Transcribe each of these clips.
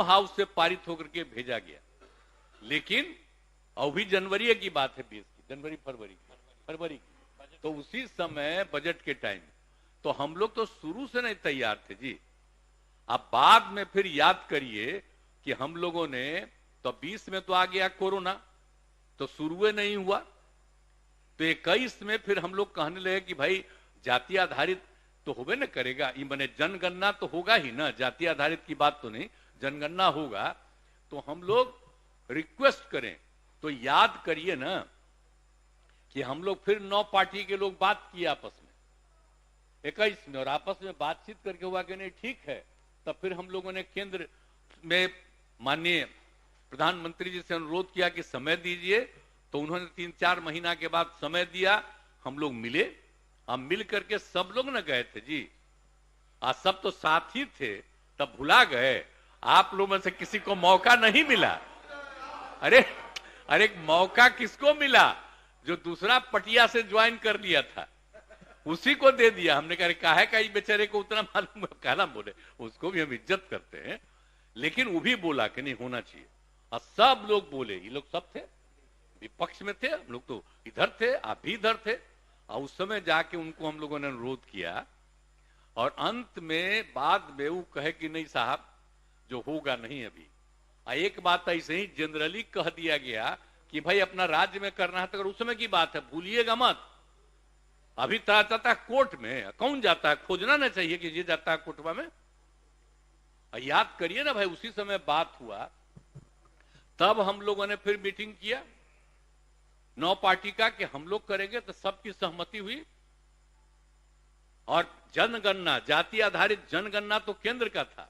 House से पारित होकर के भेजा गया। लेकिन अभी जनवरी की बात है, 20 की जनवरी फरवरी की, तो उसी समय बजट के टाइम तो हम लोग तो शुरू से नहीं तैयार थे जी। अब बाद में फिर याद करिए कि हम लोगों ने तो 20 में तो आ गया कोरोना, तो शुरू नहीं हुआ, तो 21 में फिर हम लोग कहने लगे कि भाई जाति आधारित तो होबे न करेगा, ये मैंने जनगणना तो होगा ही ना, जाति आधारित की बात तो नहीं, जनगणना होगा। तो हम लोग रिक्वेस्ट करें तो याद करिए ना कि हम लोग फिर 9 पार्टी के लोग बात किए आपस में 21 में, और आपस में बातचीत करके हुआ कि नहीं ठीक है। तब फिर हम लोगों ने केंद्र में माननीय प्रधानमंत्री जी से अनुरोध किया कि समय दीजिए, तो उन्होंने 3-4 महीना के बाद समय दिया। हम लोग मिले, हम मिल करके सब लोग न गए थे जी, आज सब तो साथ ही थे, तब भुला गए। आप लोगों में से किसी को मौका नहीं मिला। अरे मौका किसको मिला? जो दूसरा पटिया से ज्वाइन कर लिया था उसी को दे दिया। हमने कहा है कि बेचारे को उतना मालूम है, कहना बोले, उसको भी हम इज्जत करते हैं, लेकिन वो भी बोला कि नहीं होना चाहिए। और सब लोग बोले, ये लोग सब थे, विपक्ष में थे, हम लोग तो इधर थे, आप भी इधर थे, और उस समय जाके उनको हम लोगों ने अनुरोध किया, और अंत में बाद में वो कहे कि नहीं साहब जो होगा नहीं अभी। एक बात ऐसे ही जनरली कह दिया गया कि भाई अपना राज्य में करना है, तो अगर उस समय की बात है भूलिएगा मत। अभी जाता है कोर्ट में, कौन जाता है? खोजना ना चाहिए कि ये जाता है कोर्टवा में। याद करिए ना भाई, उसी समय बात हुआ, तब हम लोगों ने फिर मीटिंग किया 9 पार्टी का कि हम लोग करेंगे, तो सबकी सहमति हुई। और जनगणना, जाति आधारित जनगणना तो केंद्र का था,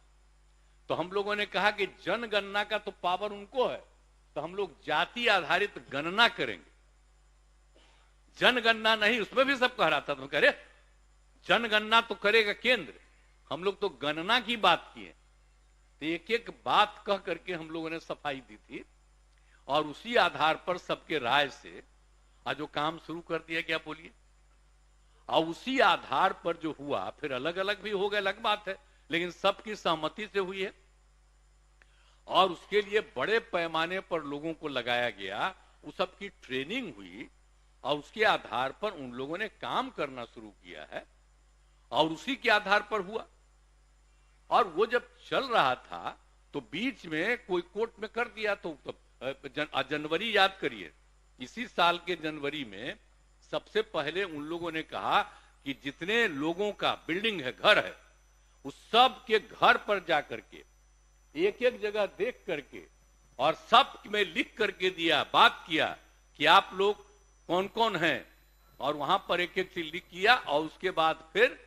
तो हम लोगों ने कहा कि जनगणना का तो पावर उनको है, तो हम लोग जाति आधारित गणना करेंगे, जनगणना नहीं। उसमें भी सब कह रहा था, तो कह रहे जनगणना तो करेगा केंद्र, हम लोग तो गणना की बात किए। तो एक एक बात कह करके हम लोगों ने सफाई दी थी, और उसी आधार पर सबके राय से आज जो काम शुरू कर दिया, क्या बोलिए। और उसी आधार पर जो हुआ, फिर अलग अलग भी हो गए, अलग बात है, लेकिन सबकी सहमति से हुई है। और उसके लिए बड़े पैमाने पर लोगों को लगाया गया, उस सबकी ट्रेनिंग हुई, और उसके आधार पर उन लोगों ने काम करना शुरू किया है, और उसी के आधार पर हुआ। और वो जब चल रहा था तो बीच में कोई कोर्ट में कर दिया, तो जनवरी याद करिए, इसी साल के जनवरी में सबसे पहले उन लोगों ने कहा कि जितने लोगों का बिल्डिंग है, घर है, उस सब के घर पर जाकर के एक एक जगह देख करके और सब में लिख करके दिया, बात किया कि आप लोग कौन कौन हैं, और वहां पर एक एक चीज लिख किया। और उसके बाद फिर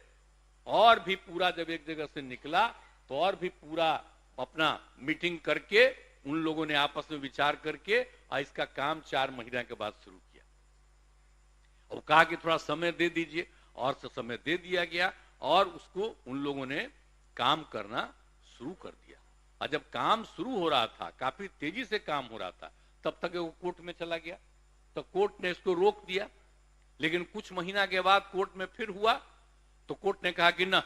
और भी पूरा जब एक जगह से निकला, तो और भी पूरा अपना मीटिंग करके उन लोगों ने आपस में विचार करके और इसका काम 4 महीने के बाद शुरू किया। और कहा कि थोड़ा समय दे दीजिए, और समय दे दिया गया, और उसको उन लोगों ने काम करना शुरू कर दिया। और जब काम शुरू हो रहा था, काफी तेजी से काम हो रहा था, तब तक वो कोर्ट में चला गया, तो कोर्ट ने इसको रोक दिया। लेकिन कुछ महीना के बाद कोर्ट में फिर हुआ, तो कोर्ट ने कहा कि ना,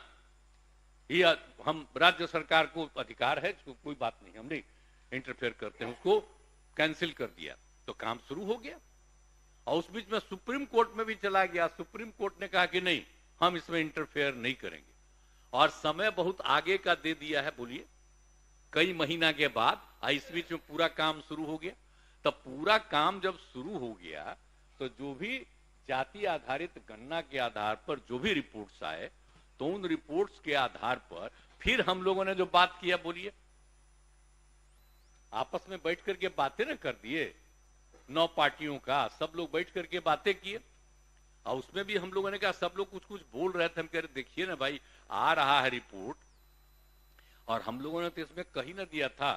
ये हम राज्य सरकार को अधिकार है, कोई बात नहीं, हम नहीं इंटरफेयर करते हैं, उसको कैंसिल कर दिया, तो काम शुरू हो गया। और उस बीच में सुप्रीम कोर्ट में भी चला गया, सुप्रीम कोर्ट ने कहा कि नहीं, हम इसमें इंटरफेयर नहीं करेंगे, और समय बहुत आगे का दे दिया है, बोलिए कई महीना के बाद। इस बीच में पूरा काम शुरू हो गया। तब पूरा काम जब शुरू हो गया, तो जो भी जाति आधारित गणना के आधार पर जो भी रिपोर्ट्स आए, तो उन रिपोर्ट्स के आधार पर फिर हम लोगों ने जो बात किया, बोलिए आपस में बैठ करके बातें न कर दिए, 9 पार्टियों का सब लोग बैठ करके बातें किए। और उसमें भी हम लोगों ने कहा, सब लोग कुछ कुछ बोल रहे थे, हम कह रहे देखिए ना भाई, आ रहा है रिपोर्ट, और हम लोगों ने तो इसमें कहीं ना दिया था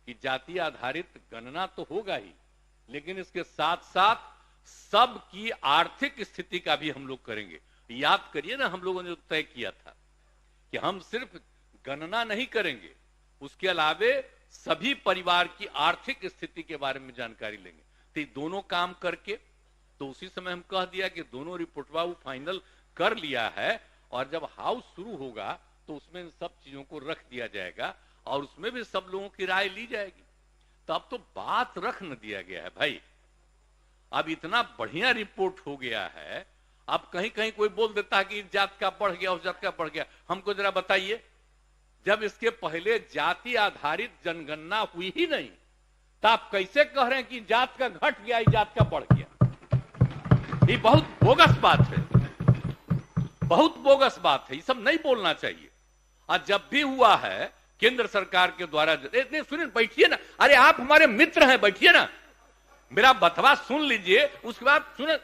कि जाति आधारित गणना तो होगा ही, लेकिन इसके साथ साथ सबकी आर्थिक स्थिति का भी हम लोग करेंगे। याद करिए ना, हम लोगों ने तय किया था कि हम सिर्फ गणना नहीं करेंगे, उसके अलावे सभी परिवार की आर्थिक स्थिति के बारे में जानकारी लेंगे। तो दोनों काम करके, तो उसी समय हम कह दिया कि दोनों रिपोर्टवा वो फाइनल कर लिया है, और जब हाउस शुरू होगा तो उसमें इन सब चीजों को रख दिया जाएगा, और उसमें भी सब लोगों की राय ली जाएगी। तो अब तो बात रख न दिया गया है भाई। अब इतना बढ़िया रिपोर्ट हो गया है, अब कहीं कहीं कोई बोल देता है कि इस जात का बढ़ गया, उस जात का बढ़ गया। हमको जरा बताइए, जब इसके पहले जाति आधारित जनगणना हुई ही नहीं, तो आप कैसे कह रहे हैं कि जात का घट गया, इस जात का बढ़ गया? ये बहुत बोगस बात है, बहुत बोगस बात है। ये सब नहीं बोलना चाहिए। और जब भी हुआ है केंद्र सरकार के द्वारा, सुनिए, बैठिए ना, अरे आप हमारे मित्र हैं, बैठिए ना, मेरा बतवा सुन लीजिए, उसके बाद सुने,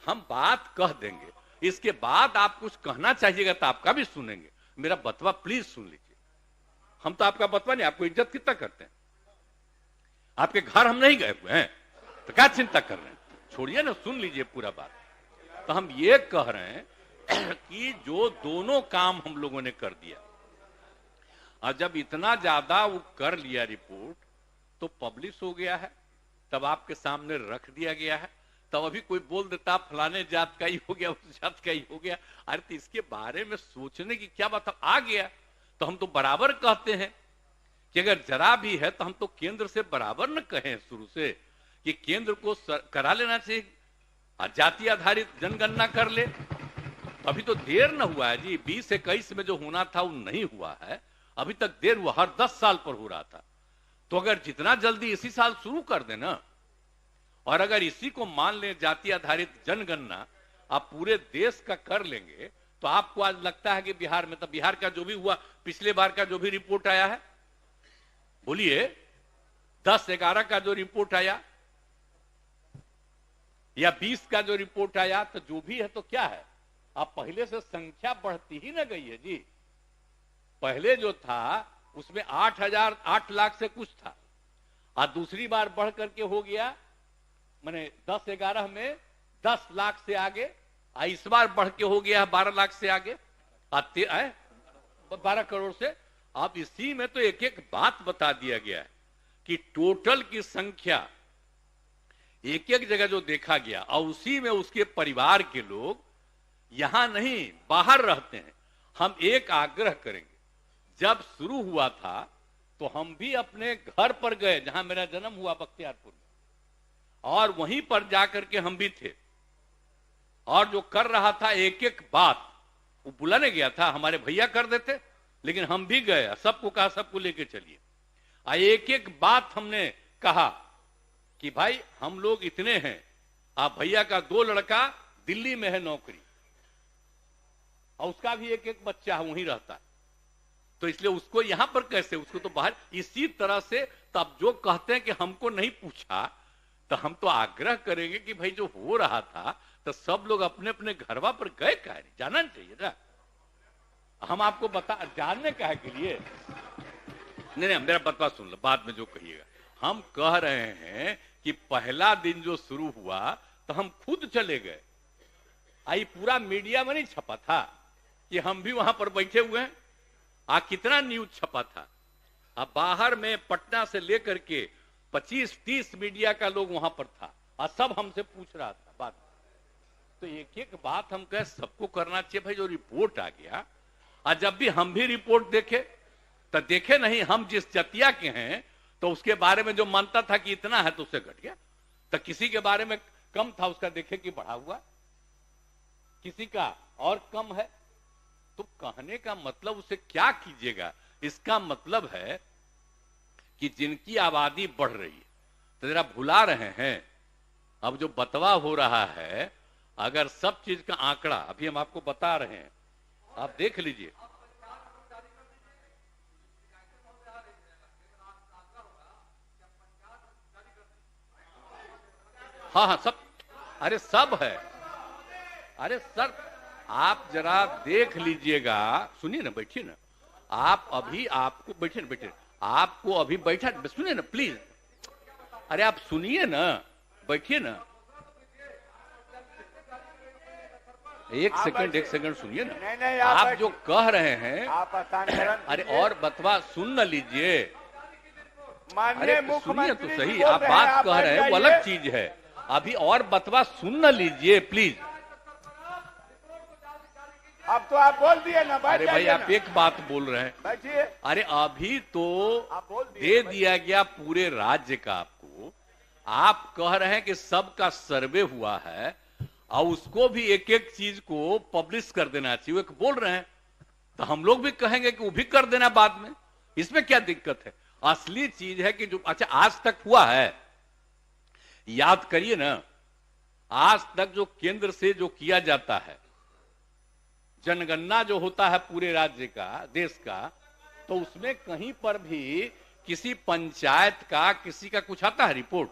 हम बात कह देंगे, इसके बाद आप कुछ कहना चाहिएगा तो आपका भी सुनेंगे। मेरा बतवा प्लीज सुन लीजिए। हम तो आपका बतवा नहीं, आपको इज्जत कितना करते हैं, आपके घर हम नहीं गए हुए हैं, तो क्या चिंता कर रहे हैं? छोड़िए ना, सुन लीजिए पूरा बात। तो हम ये कह रहे हैं कि जो दोनों काम हम लोगों ने कर दिया, और जब इतना ज्यादा वो कर लिया रिपोर्ट, तो पब्लिश हो गया है, तब आपके सामने रख दिया गया है। तब अभी कोई बोल देता फलाने जात का ही हो गया, उस जात का ही हो गया। अरे तो इसके बारे में सोचने की क्या बात? आ गया तो हम तो बराबर कहते हैं कि अगर जरा भी है तो हम तो केंद्र से बराबर न कहें शुरू से कि केंद्र को करा लेना चाहिए, जाति आधारित जनगणना कर ले। अभी तो देर न हुआ है जी, 2021 में जो होना था वो नहीं हुआ है, अभी तक देर हुआ, हर 10 साल पर हो रहा था। तो अगर जितना जल्दी इसी साल शुरू कर देना, और अगर इसी को मान लें जाति आधारित जनगणना आप पूरे देश का कर लेंगे, तो आपको आज लगता है कि बिहार में, तो बिहार का जो भी हुआ, पिछले बार का जो भी रिपोर्ट आया है, बोलिए 10-11 का जो रिपोर्ट आया या 20 का जो रिपोर्ट आया, तो जो भी है तो क्या है, अब पहले से संख्या बढ़ती ही ना गई है जी। पहले जो था उसमें 8 लाख से कुछ था, और दूसरी बार बढ़ करके हो गया, माने 10-11 में 10 लाख से आगे, इस बार बढ़ के हो गया 12 लाख से आगे, 12 करोड़ से। अब इसी में तो एक एक बात बता दिया गया है कि टोटल की संख्या एक एक जगह जो देखा गया, और उसी में उसके परिवार के लोग यहां नहीं बाहर रहते हैं। हम एक आग्रह करेंगे, जब शुरू हुआ था तो हम भी अपने घर पर गए, जहां मेरा जन्म हुआ बख्तियारपुर में, और वहीं पर जाकर के हम भी थे, और जो कर रहा था एक एक बात वो बुलाने गया था, हमारे भैया कर देते, लेकिन हम भी गए, सबको कहा सबको लेके चलिए। एक एक बात हमने कहा कि भाई हम लोग इतने हैं, आप भैया का 2 लड़का दिल्ली में है नौकरी, और उसका भी एक एक बच्चा वहीं रहता है, तो इसलिए उसको यहां पर कैसे, उसको तो बाहर। इसी तरह से तब जो कहते हैं कि हमको नहीं पूछा, तो हम तो आग्रह करेंगे कि भाई जो हो रहा था तो सब लोग अपने अपने घरवा पर गए, क्या नहीं जाना चाहिए ना? हम आपको बता जानने का है के लिए नहीं, मेरा बतवा सुन लो, बाद में जो कहिएगा। हम कह रहे हैं कि पहला दिन जो शुरू हुआ तो हम खुद चले गए, आई पूरा मीडिया में नहीं छपा था कि हम भी वहां पर बैठे हुए हैं, कितना न्यूज छपा था। अब बाहर में पटना से लेकर के 25-30 मीडिया का लोग वहां पर था, और सब हमसे पूछ रहा था बात। तो एक एक बात हम कहे सबको करना चाहिए भाई। जो रिपोर्ट आ गया, और जब भी हम भी रिपोर्ट देखे तो देखे नहीं, हम जिस जतिया के हैं तो उसके बारे में जो मानता था कि इतना है तो उससे घट गया, तो किसी के बारे में कम था उसका देखे कि बढ़ा हुआ, किसी का और कम है। तो कहने का मतलब उसे क्या कीजिएगा, इसका मतलब है कि जिनकी आबादी बढ़ रही है तो जरा भुला रहे हैं। अब जो बतवा हो रहा है, अगर सब चीज का आंकड़ा अभी हम आपको बता रहे हैं, आप देख लीजिए। हाँ सब, अरे सब है, अरे सर आप जरा देख लीजिएगा, सुनिए ना, बैठिए ना आप, अभी आपको बैठिए ना, बैठिए, आपको अभी बैठा, सुनिए ना प्लीज, अरे आप सुनिए ना, बैठिए ना, एक सेकंड सुनिए ना। नहीं, आप जो कह रहे हैं आप अरे और बतवा सुन न लीजिए, अरे सुनिए तो सही, आप बात कह रहे हैं वो अलग चीज है, अभी और बतवा सुन न लीजिए प्लीज। अब तो आप बोल दिए ना, अरे भाई आप एक बात बोल रहे हैं, बैठिए। अरे अभी तो आप बोल दे दिया गया पूरे राज्य का आपको, आप कह रहे हैं कि सबका सर्वे हुआ है और उसको भी एक एक चीज को पब्लिश कर देना चाहिए, एक बोल रहे हैं, तो हम लोग भी कहेंगे कि वो भी कर देना बाद में, इसमें क्या दिक्कत है। असली चीज है कि जो अच्छा आज तक हुआ है, याद करिए ना, आज तक जो केंद्र से जो किया जाता है, जनगणना जो होता है पूरे राज्य का, देश का, तो उसमें कहीं पर भी किसी पंचायत का किसी का कुछ आता है रिपोर्ट?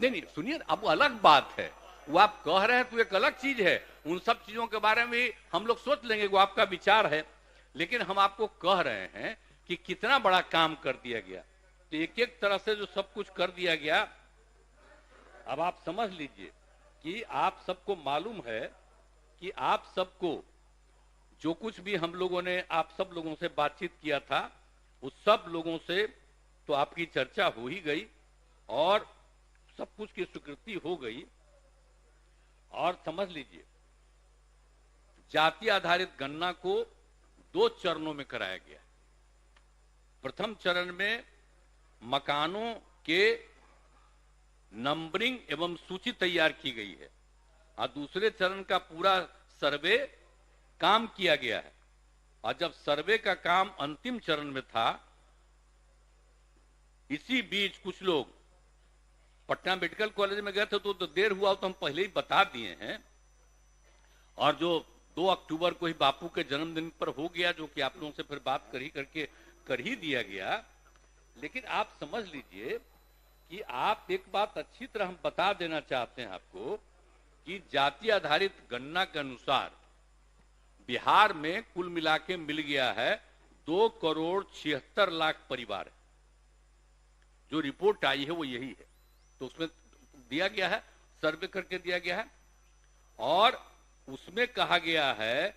नहीं, सुनिए, अब वो अलग बात है, वो आप कह रहे हैं तो एक अलग चीज है, उन सब चीजों के बारे में भी हम लोग सोच लेंगे, वो आपका विचार है, लेकिन हम आपको कह रहे हैं कि कितना बड़ा काम कर दिया गया। तो एक एक तरह से जो सब कुछ कर दिया गया, अब आप समझ लीजिए कि आप सबको मालूम है कि आप सबको जो कुछ भी हम लोगों ने आप सब लोगों से बातचीत किया था, उस सब लोगों से तो आपकी चर्चा हो ही गई और सब कुछ की स्वीकृति हो गई। और समझ लीजिए, जाति आधारित गणना को 2 चरणों में कराया गया। प्रथम चरण में मकानों के नंबरिंग एवं सूची तैयार की गई है और दूसरे चरण का पूरा सर्वे काम किया गया है। और जब सर्वे का काम अंतिम चरण में था, इसी बीच कुछ लोग पटना मेडिकल कॉलेज में गए थे, तो देर हुआ तो हम पहले ही बता दिए हैं, और जो 2 अक्टूबर को ही बापू के जन्मदिन पर हो गया, जो कि आप लोगों से फिर बात कर ही दिया गया। लेकिन आप समझ लीजिए कि आप एक बात अच्छी तरह हम बता देना चाहते हैं आपको कि जाति आधारित गणना के अनुसार बिहार में कुल मिला के मिल गया है 2,76,00,000 परिवार। जो रिपोर्ट आई है वो यही है, तो उसमें दिया गया है, सर्वे करके दिया गया है, और उसमें कहा गया है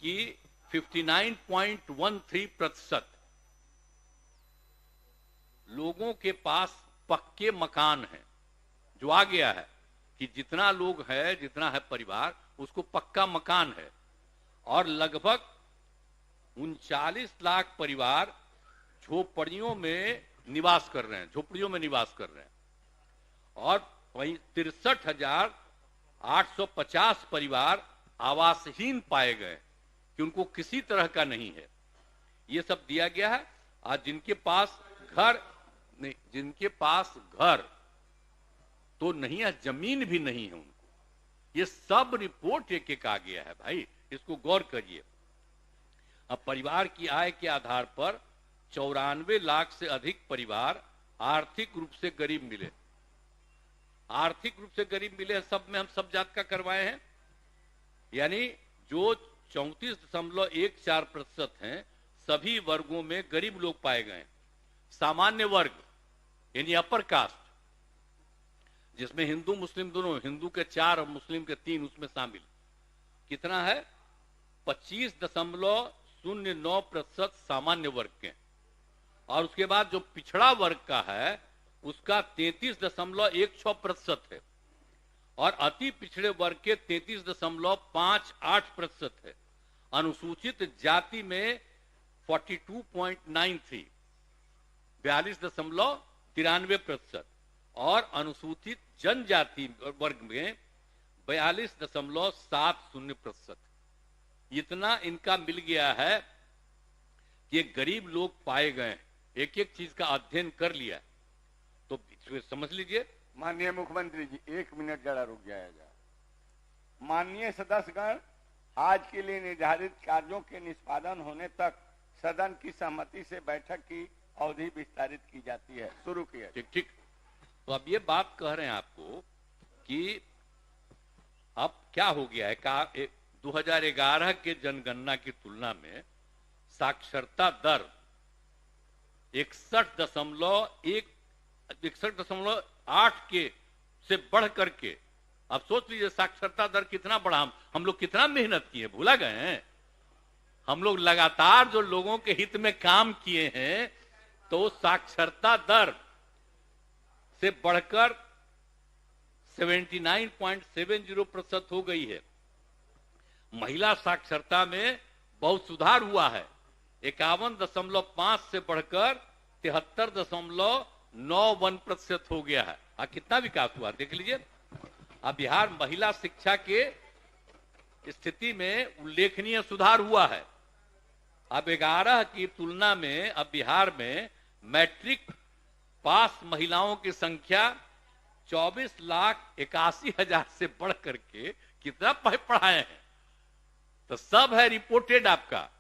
कि 59.13% लोगों के पास पक्के मकान हैं। जो आ गया है कि जितना लोग है, जितना है परिवार, उसको पक्का मकान है, और लगभग 39 लाख परिवार झोपड़ियों में निवास कर रहे हैं, झोपड़ियों में निवास कर रहे हैं, और वहीं 63,850 परिवार आवासहीन पाए गए कि उनको किसी तरह का नहीं है। ये सब दिया गया है। आज जिनके पास घर नहीं, जिनके पास घर तो नहीं है, जमीन भी नहीं है उनको, ये सब रिपोर्ट एक एक आ गया है भाई, इसको गौर करिए। अब परिवार की आय के आधार पर 94 लाख से अधिक परिवार आर्थिक रूप से गरीब मिले। आर्थिक रूप से गरीब मिले, सब में हम सब जात का करवाए हैं, यानी जो 34.14% हैं, सभी वर्गों में गरीब लोग पाए गए। सामान्य वर्ग यानी अपर कास्ट, जिसमें हिंदू मुस्लिम दोनों, हिंदू के 4 और मुस्लिम के 3 उसमें शामिल, कितना है? 25.09% सामान्य वर्ग के, और उसके बाद जो पिछड़ा वर्ग का है उसका 33.16% है, और अति पिछड़े वर्ग के 33.58% है। अनुसूचित जाति में 42.93, 42.93%, और अनुसूचित जनजाति वर्ग में 42.70%। इतना इनका मिल गया है कि गरीब लोग पाए गए। एक एक चीज का अध्ययन कर लिया तो समझ लीजिए। माननीय मुख्यमंत्री जी, 1 मिनट जरा रुक जाएगा। माननीय सदस्यगण, आज के लिए निर्धारित कार्यों के निष्पादन होने तक सदन की सहमति से बैठक की अवधि विस्तारित की जाती है। शुरू किया। ठीक ठीक। तो अब ये बात कह रहे हैं आपको कि अब क्या हो गया है, 2011 के जनगणना की तुलना में साक्षरता दर 61.8 के से बढ़ करके, अब सोच लीजिए साक्षरता दर कितना बढ़ा। हम लोग कितना मेहनत किए, भूला गए हैं? हम लोग लगातार जो लोगों के हित में काम किए हैं, तो साक्षरता दर से बढ़कर 79.70% हो गई है। महिला साक्षरता में बहुत सुधार हुआ है। 51.5 से बढ़कर 73.91% हो गया है। कितना विकास हुआ देख लीजिए। अब बिहार महिला शिक्षा के स्थिति में उल्लेखनीय सुधार हुआ है। अब 11 की तुलना में अब बिहार में मैट्रिक पास महिलाओं की संख्या 24,81,000 से बढ़ करके कितना पढ़ाए हैं। तो सब है रिपोर्टेड आपका,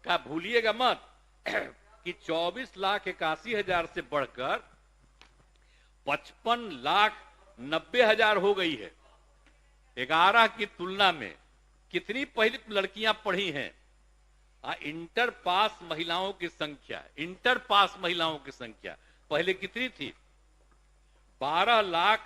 क्या भूलिएगा मत कि 24,81,000 से बढ़कर 55,90,000 हो गई है। 11 की तुलना में कितनी पहले लड़कियां पढ़ी हैं। इंटर पास महिलाओं की संख्या, इंटर पास महिलाओं की संख्या पहले कितनी थी? 12,00,000